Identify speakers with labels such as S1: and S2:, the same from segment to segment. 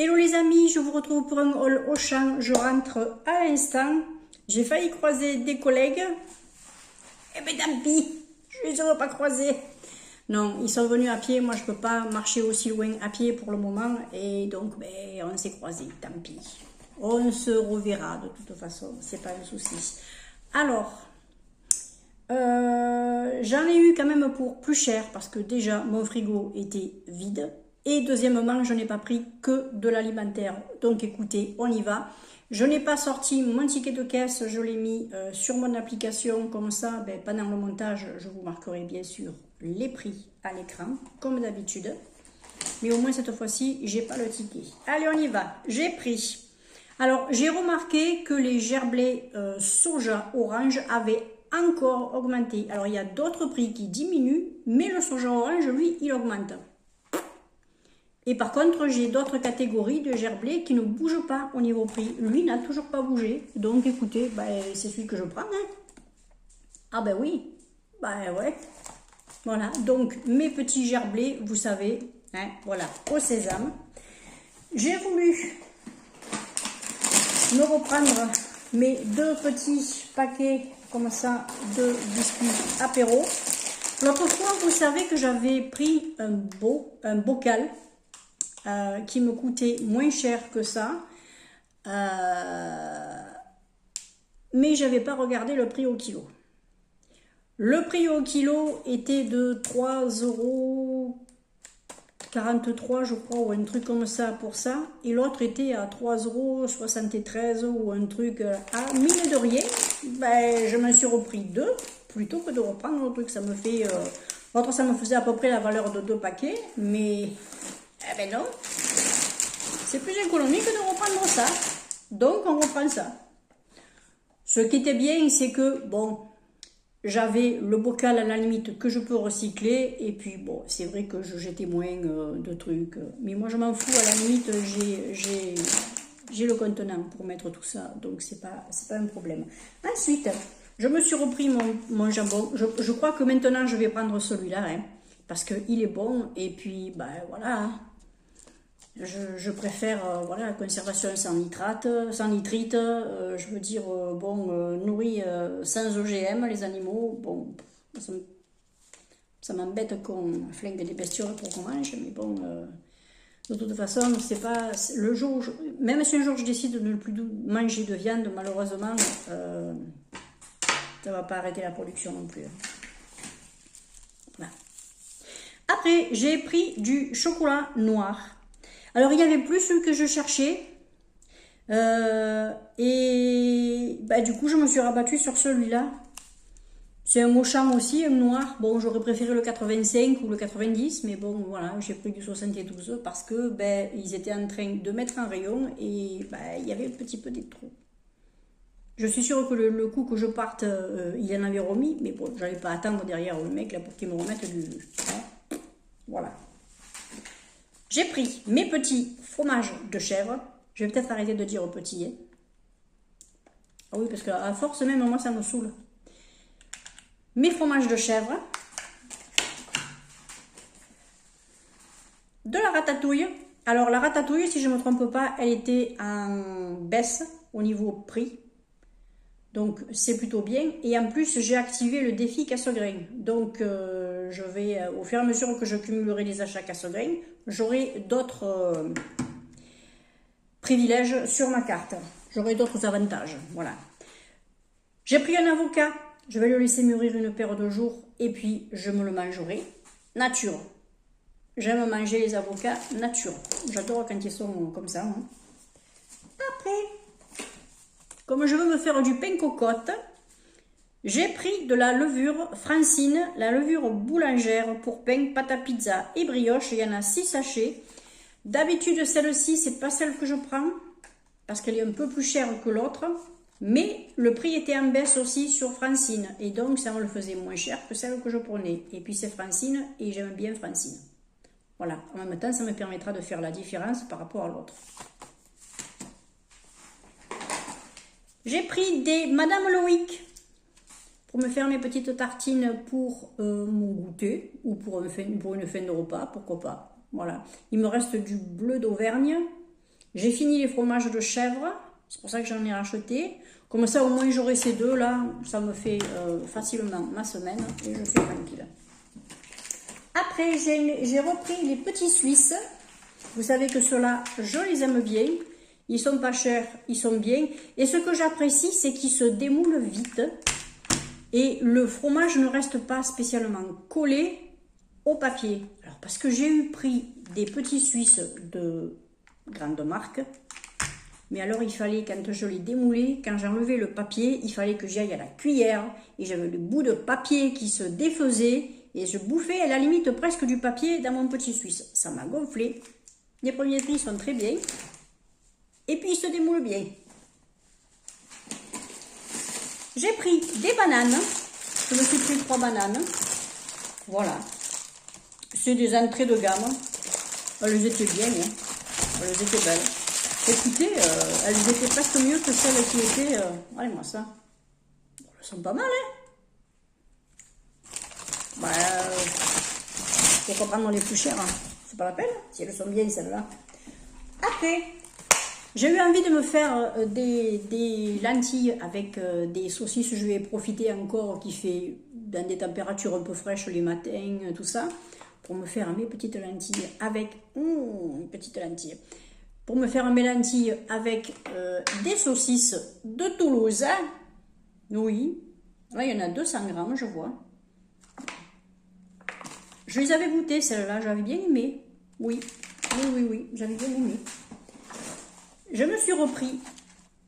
S1: Hello les amis, je vous retrouve pour un haul Auchan. Je rentre à l'instant. J'ai failli croiser des collègues. Eh ben tant pis, je les aurais pas croisés. Non, ils sont venus à pied. Moi, je peux pas marcher aussi loin à pied pour le moment. Et donc, ben, on s'est croisés, tant pis. On se reverra de toute façon, c'est pas un souci. Alors, j'en ai eu quand même pour plus cher parce que déjà, mon frigo était vide. Et deuxièmement, je n'ai pas pris que de l'alimentaire. Donc écoutez, on y va. Je n'ai pas sorti mon ticket de caisse, je l'ai mis sur mon application. Comme ça, ben, pendant le montage, je vous marquerai bien sûr les prix à l'écran, comme d'habitude. Mais au moins cette fois-ci, j'ai pas le ticket. Allez, on y va. J'ai pris. Alors, j'ai remarqué que les gerblés soja orange avaient encore augmenté. Alors, il y a d'autres prix qui diminuent, mais le soja orange, lui, il augmente. Et par contre, j'ai d'autres catégories de gerblé qui ne bougent pas au niveau prix. Lui n'a toujours pas bougé. Donc écoutez, ben, c'est celui que je prends. Hein. Ah ben oui, ben ouais. Voilà, donc mes petits gerblés, vous savez, hein, voilà, au sésame. J'ai voulu me reprendre mes deux petits paquets comme ça de biscuits apéro. L'autre fois, vous savez que j'avais pris un bocal qui me coûtait moins cher que ça, mais j'avais pas regardé le prix au kilo. Le prix au kilo était de 3,43 € je crois, ou un truc comme ça pour ça, et l'autre était à 3,73 € ou un truc à mine de rien. Ben, je me suis repris deux plutôt que de reprendre le truc. Ça me fait l'autre, ça me faisait à peu près la valeur de deux paquets, mais eh ben non, c'est plus économique de reprendre ça. Donc on reprend ça. Ce qui était bien, c'est que bon, j'avais le bocal à la limite que je peux recycler. Et puis bon, c'est vrai que je jetais moins de trucs. Mais moi je m'en fous, à la limite j'ai le contenant pour mettre tout ça. Donc c'est pas un problème. Ensuite, je me suis repris mon jambon. Je crois que maintenant je vais prendre celui-là. Hein, parce qu'il est bon. Et puis ben voilà. Je préfère voilà, la conservation sans nitrate, sans nitrite, je veux dire, nourri sans OGM, les animaux, bon, ça m'embête qu'on flingue des bestioles pour qu'on mange, mais bon, de toute façon, c'est pas, le jour, même si un jour je décide de ne plus manger de viande, malheureusement, ça va pas arrêter la production non plus. Voilà. Après, j'ai pris du chocolat noir. Alors, il n'y avait plus celui que je cherchais. Et bah, du coup, je me suis rabattue sur celui-là. C'est un Auchan aussi, un noir. Bon, j'aurais préféré le 85 ou le 90. Mais bon, voilà, j'ai pris du 72 parce que ben, ils étaient en train de mettre en rayon. Et ben, il y avait un petit peu des trous. Je suis sûre que le coup que je parte, il en avait remis. Mais bon, je n'allais pas attendre derrière le mec là, pour qu'il me remette du... Hein. Voilà. J'ai pris mes petits fromages de chèvre. Je vais peut-être arrêter de dire petits. Hein. Ah oui, parce qu'à force même, moi, ça me saoule. Mes fromages de chèvre. De la ratatouille. Alors, la ratatouille, si je ne me trompe pas, elle était en baisse au niveau prix. Donc, c'est plutôt bien. Et en plus, j'ai activé le défi casse-grain. Donc, je vais, au fur et à mesure que je cumulerai les achats casse-grain, j'aurai d'autres privilèges sur ma carte. J'aurai d'autres avantages. Voilà. J'ai pris un avocat. Je vais le laisser mûrir une paire de jours. Et puis, je me le mangerai. Nature. J'aime manger les avocats nature. J'adore quand ils sont comme ça. Hein. Après... Comme je veux me faire du pain cocotte, j'ai pris de la levure Francine, la levure boulangère pour pain, pâte à pizza et brioche. Il y en a 6 sachets. D'habitude, celle-ci, c'est pas celle que je prends parce qu'elle est un peu plus chère que l'autre. Mais le prix était en baisse aussi sur Francine. Et donc, ça me le faisait moins cher que celle que je prenais. Et puis, c'est Francine et j'aime bien Francine. Voilà. En même temps, ça me permettra de faire la différence par rapport à l'autre. J'ai pris des Madame Loïc pour me faire mes petites tartines pour mon goûter ou pour une fin de repas, pourquoi pas. Voilà. Il me reste du bleu d'Auvergne J'ai fini les fromages de chèvre, c'est pour ça que j'en ai racheté. Comme ça, au moins, j'aurai ces deux là, ça me fait facilement ma semaine et je suis tranquille. Après, j'ai repris les petits Suisses. Vous savez que ceux-là, je les aime bien. Ils sont pas chers, ils sont bien. Et ce que j'apprécie, c'est qu'ils se démoulent vite. Et le fromage ne reste pas spécialement collé au papier. Alors, parce que j'ai eu pris des petits Suisses de grande marque. Mais alors, il fallait, quand je les démoulais, quand j'enlevais le papier, il fallait que j'aille à la cuillère. Et j'avais le bout de papier qui se défaisait. Et je bouffais à la limite presque du papier dans mon petit Suisse. Ça m'a gonflé. Les premiers prix sont très bien. Et puis, ils se démoulent bien. J'ai pris des bananes. Je me suis pris 3 bananes. Voilà. C'est des entrées de gamme. Elles étaient bien. Hein. Elles étaient belles. Écoutez, elles étaient presque mieux que celles qui étaient... Allez-moi ça. Elles sont pas mal, hein. Bah, pourquoi prendre les plus chères, hein. C'est pas la peine, si elles sont bien celles-là. Après, j'ai eu envie de me faire des lentilles avec des saucisses. Je vais profiter encore qu'il fait dans des températures un peu fraîches les matins, tout ça, pour me faire mes petites lentilles avec... une petite lentille. Pour me faire mes lentilles avec des saucisses de Toulouse. Oui, là il y en a 200 grammes, je vois. Je les avais goûtées, celles-là, j'avais bien aimé. Oui, j'avais bien aimé. Je me suis repris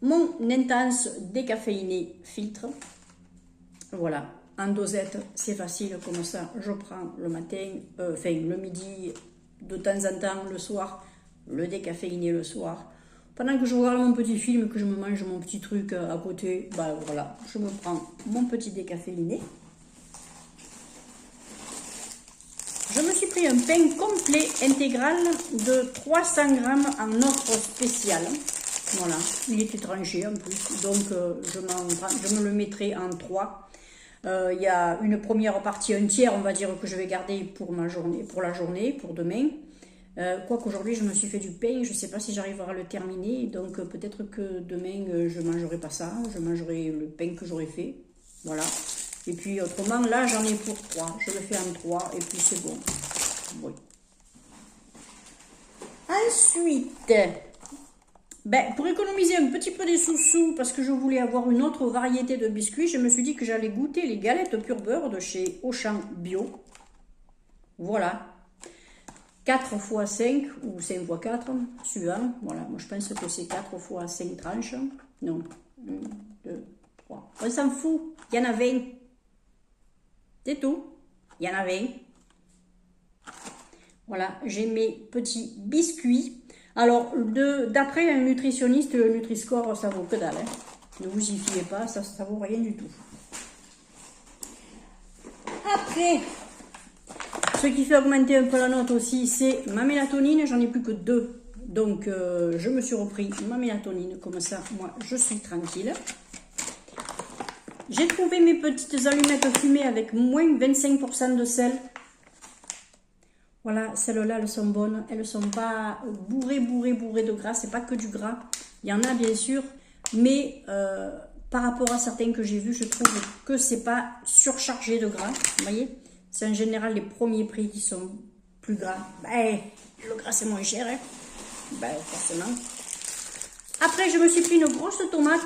S1: mon intense décaféiné filtre. Voilà, en dosette, c'est facile, comme ça, je prends le matin, le midi, de temps en temps, le soir, le décaféiné le soir. Pendant que je regarde mon petit film, que je me mange mon petit truc à côté, bah voilà, je me prends mon petit décaféiné. Je me suis pris un pain complet intégral de 300 grammes en offre spéciale. Voilà, il était tranché en plus, donc je me le mettrai en 3. Il y a une première partie, un tiers, on va dire, que je vais garder pour ma journée, pour la journée, pour demain. Quoique aujourd'hui, je me suis fait du pain, je ne sais pas si j'arriverai à le terminer, donc peut-être que demain, je ne mangerai pas ça, je mangerai le pain que j'aurai fait. Voilà. Et puis autrement, là, j'en ai pour 3. Je le fais en 3 et puis c'est bon. Oui. Ensuite, pour économiser un petit peu des sous-sous, parce que je voulais avoir une autre variété de biscuits, je me suis dit que j'allais goûter les galettes pur beurre de chez Auchan Bio. Voilà. 4 x 5 ou 5 x 4, suivant. Voilà, moi je pense que c'est 4 x 5 tranches. Non, 1, 2, 3. On s'en fout, il y en a 20. C'est tout, il y en a 20. Voilà, j'ai mes petits biscuits. Alors, d'après un nutritionniste, le Nutri-Score, ça vaut que dalle. Hein. Ne vous y fiez pas, ça vaut rien du tout. Après, ce qui fait augmenter un peu la note aussi, c'est ma mélatonine. J'en ai plus que 2. Donc, je me suis repris ma mélatonine. Comme ça, moi, je suis tranquille. J'ai trouvé mes petites allumettes fumées avec moins 25% de sel. Voilà, celles-là, elles sont bonnes. Elles ne sont pas bourrées de gras. C'est pas que du gras. Il y en a, bien sûr. Mais par rapport à certains que j'ai vus, je trouve que c'est pas surchargé de gras. Vous voyez, c'est en général les premiers prix qui sont plus gras. Le gras, c'est moins cher. Hein. Forcément. Après, je me suis pris une grosse tomate.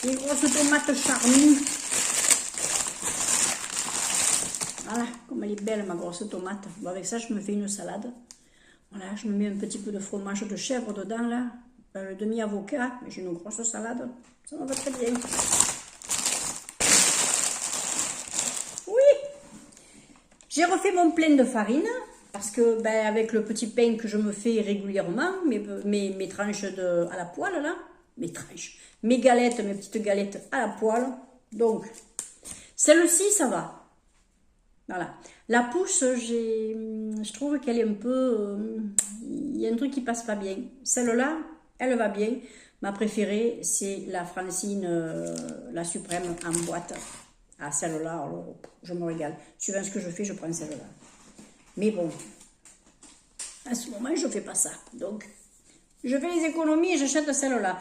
S1: Une grosse tomate charnue. Voilà, comme elle est belle ma grosse tomate. Bon, avec ça, je me fais une salade. Voilà, je me mets un petit peu de fromage de chèvre dedans, là. Le demi-avocat. J'ai une grosse salade. Ça me va très bien. Oui! J'ai refait mon plein de farine. Parce que, avec le petit pain que je me fais régulièrement, mes tranches à la poêle, là. Mes galettes, mes petites galettes à la poêle. Donc, celle-ci, ça va. Voilà. La pousse, je trouve qu'elle est un peu... Il y a un truc qui passe pas bien. Celle-là, elle va bien. Ma préférée, c'est la Francine, la suprême en boîte. Ah, celle-là, alors, je me régale. Suivant ce que je fais, je prends celle-là. Mais bon. À ce moment, je ne fais pas ça. Donc, je fais les économies et j'achète celle-là.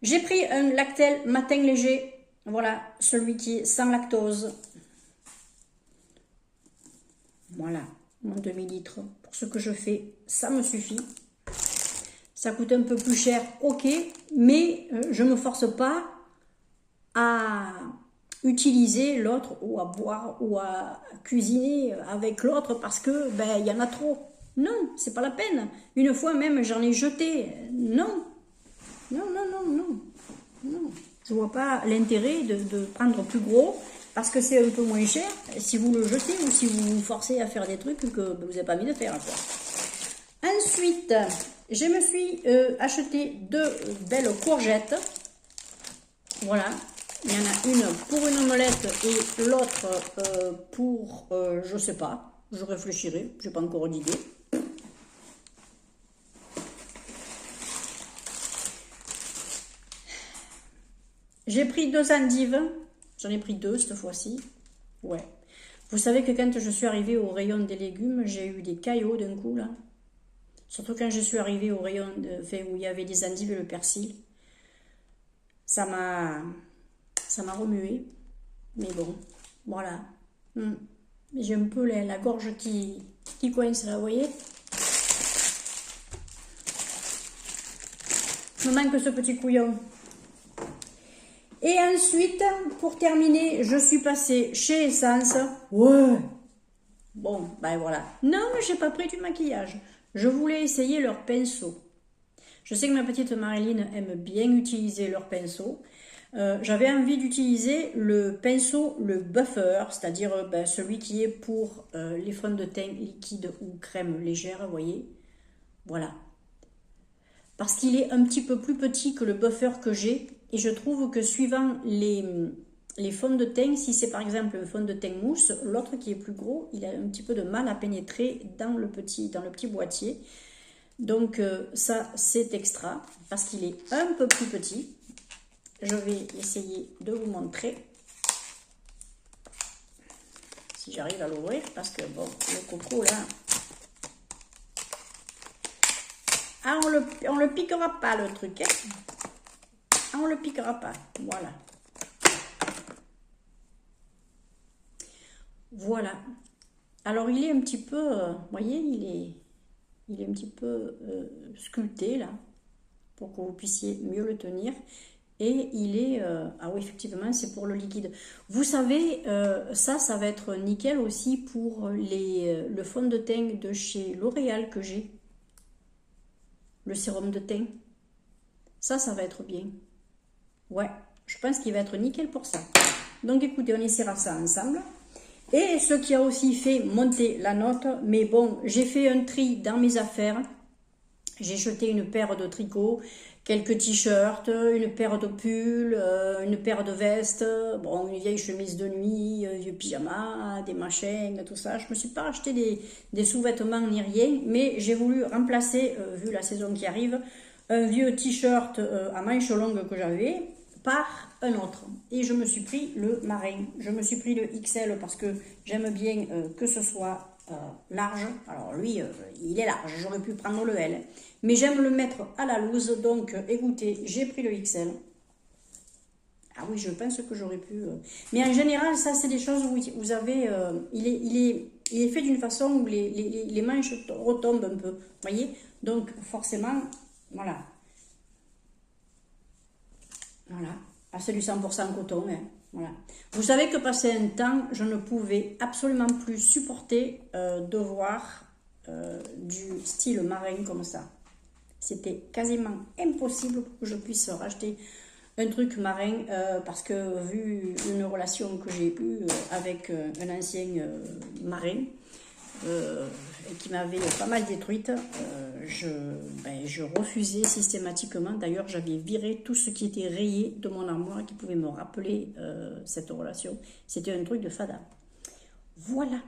S1: J'ai pris un Lactel matin léger. Voilà, celui qui est sans lactose. Voilà, mon demi-litre. Pour ce que je fais, ça me suffit. Ça coûte un peu plus cher, ok, mais je ne me force pas à utiliser l'autre ou à boire ou à cuisiner avec l'autre parce que ben il y en a trop. Non, c'est pas la peine. Une fois même j'en ai jeté. Non, non, non, non, non, non. Je vois pas l'intérêt de prendre plus gros parce que c'est un peu moins cher si vous le jetez ou si vous vous forcez à faire des trucs que vous n'avez pas envie de faire. Quoi. Ensuite, je me suis acheté deux belles courgettes. Voilà. Il y en a une pour une omelette et l'autre pour, je sais pas, je réfléchirai, je n'ai pas encore d'idée. J'ai pris deux endives, j'en ai pris deux cette fois-ci, ouais. Vous savez que quand je suis arrivée au rayon des légumes, j'ai eu des caillots d'un coup là. Surtout quand je suis arrivée au rayon où il y avait des endives et le persil. Ça m'a remué. Mais bon, voilà. J'ai un peu la gorge qui coince là, vous voyez. Il me manque ce petit couillon. Et ensuite, pour terminer, je suis passée chez Essence. Ouais. Bon, ben voilà. Non, mais j'ai pas pris du maquillage. Je voulais essayer leur pinceau. Je sais que ma petite Marilyn aime bien utiliser leur pinceau. J'avais envie d'utiliser le pinceau, le buffer, c'est-à-dire celui qui est pour les fonds de teint liquide ou crème légère, vous voyez. Voilà. Parce qu'il est un petit peu plus petit que le buffer que j'ai. Et je trouve que suivant les fonds de teint, si c'est par exemple un fond de teint mousse, l'autre qui est plus gros, il a un petit peu de mal à pénétrer dans le petit boîtier. Donc ça, c'est extra parce qu'il est un peu plus petit. Je vais essayer de vous montrer si j'arrive à l'ouvrir parce que bon, le coco là, ah, on le piquera pas le truc, hein. Ah, on le piquera pas, voilà. Voilà. Alors il est un petit peu, vous voyez, il est un petit peu sculpté là pour que vous puissiez mieux le tenir. Et il est, ah oui, effectivement, c'est pour le liquide. Vous savez, ça va être nickel aussi pour le fond de teint de chez L'Oréal que j'ai. Le sérum de teint. Ça va être bien. Ouais, je pense qu'il va être nickel pour ça. Donc écoutez, on essaiera ça ensemble. Et ce qui a aussi fait monter la note, mais bon, j'ai fait un tri dans mes affaires. J'ai jeté une paire de tricots, quelques t-shirts, une paire de pulls, une paire de vestes, bon, une vieille chemise de nuit, un vieux pyjama, des machins, tout ça. Je ne me suis pas acheté des sous-vêtements ni rien, mais j'ai voulu remplacer, vu la saison qui arrive, un vieux t-shirt à manches longues que j'avais par un autre. Et je me suis pris le marin. Je me suis pris le XL parce que j'aime bien que ce soit large. Alors lui, il est large, j'aurais pu prendre le L. Mais j'aime le mettre à la loose, donc écoutez, j'ai pris le XL. Ah oui, je pense que j'aurais pu... Mais en général, ça c'est des choses où vous avez... il est fait d'une façon où les manches retombent un peu, vous voyez. Donc forcément, voilà. Voilà. Ah, c'est du 100% coton, hein. Voilà. Vous savez que passé un temps, je ne pouvais absolument plus supporter de voir du style marin comme ça. C'était quasiment impossible que je puisse racheter un truc marin parce que vu une relation que j'ai eue avec un ancien marin qui m'avait pas mal détruite, je refusais systématiquement. D'ailleurs, j'avais viré tout ce qui était rayé de mon armoire qui pouvait me rappeler cette relation. C'était un truc de fada. Voilà.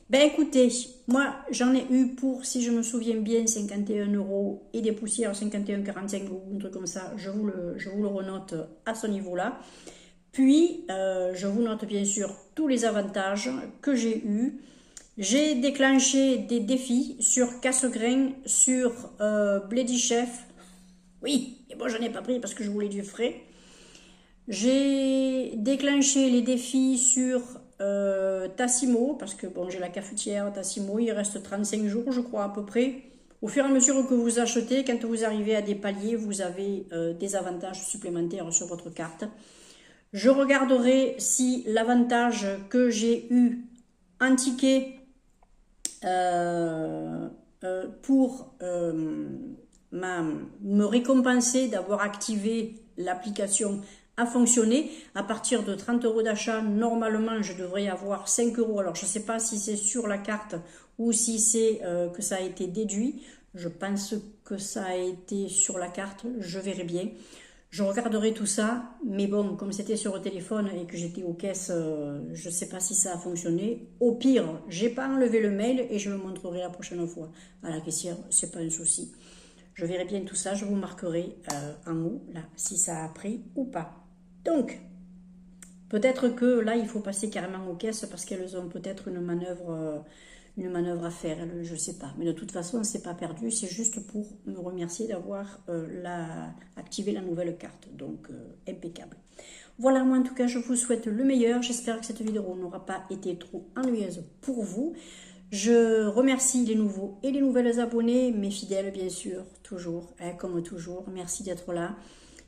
S1: Ben écoutez, moi j'en ai eu pour, si je me souviens bien, 51 € et des poussières 51,45 ou un truc comme ça. Je vous le renote à ce niveau-là. Puis je vous note bien sûr tous les avantages que j'ai eus. J'ai déclenché des défis sur casse-grain, sur Bledy Chef. Oui, et bon, j'en ai pas pris parce que je voulais du frais. J'ai déclenché les défis sur Tassimo, parce que bon, j'ai la cafetière Tassimo, il reste 35 jours, je crois, à peu près. Au fur et à mesure que vous achetez, quand vous arrivez à des paliers, vous avez des avantages supplémentaires sur votre carte. Je regarderai si l'avantage que j'ai eu en ticket pour me récompenser d'avoir activé l'application a fonctionné. À partir de 30 euros d'achat, normalement, je devrais avoir 5 euros. Alors, je ne sais pas si c'est sur la carte ou si c'est que ça a été déduit. Je pense que ça a été sur la carte. Je verrai bien. Je regarderai tout ça, mais bon, comme c'était sur le téléphone et que j'étais aux caisses, je ne sais pas si ça a fonctionné. Au pire, j'ai pas enlevé le mail et je le montrerai la prochaine fois à la caissière, c'est pas un souci. Je verrai bien tout ça, je vous marquerai en haut, là, si ça a pris ou pas. Donc, peut-être que là, il faut passer carrément aux caisses parce qu'elles ont peut-être une manœuvre à faire, je ne sais pas. Mais de toute façon, c'est pas perdu, c'est juste pour me remercier d'avoir activé la nouvelle carte. Donc, impeccable. Voilà, moi en tout cas, je vous souhaite le meilleur. J'espère que cette vidéo n'aura pas été trop ennuyeuse pour vous. Je remercie les nouveaux et les nouvelles abonnés, mes fidèles bien sûr, toujours, hein, comme toujours. Merci d'être là.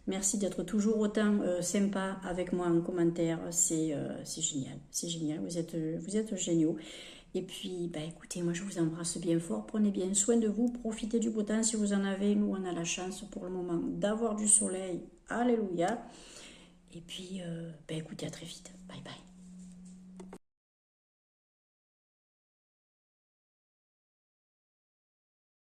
S1: Merci d'être toujours autant sympa avec moi en commentaire. C'est génial, c'est génial. Vous êtes géniaux. Et puis, bah, écoutez, moi je vous embrasse bien fort. Prenez bien soin de vous. Profitez du beau temps si vous en avez. Nous, on a la chance pour le moment d'avoir du soleil. Alléluia. Et puis, bah, écoutez, à très vite. Bye bye.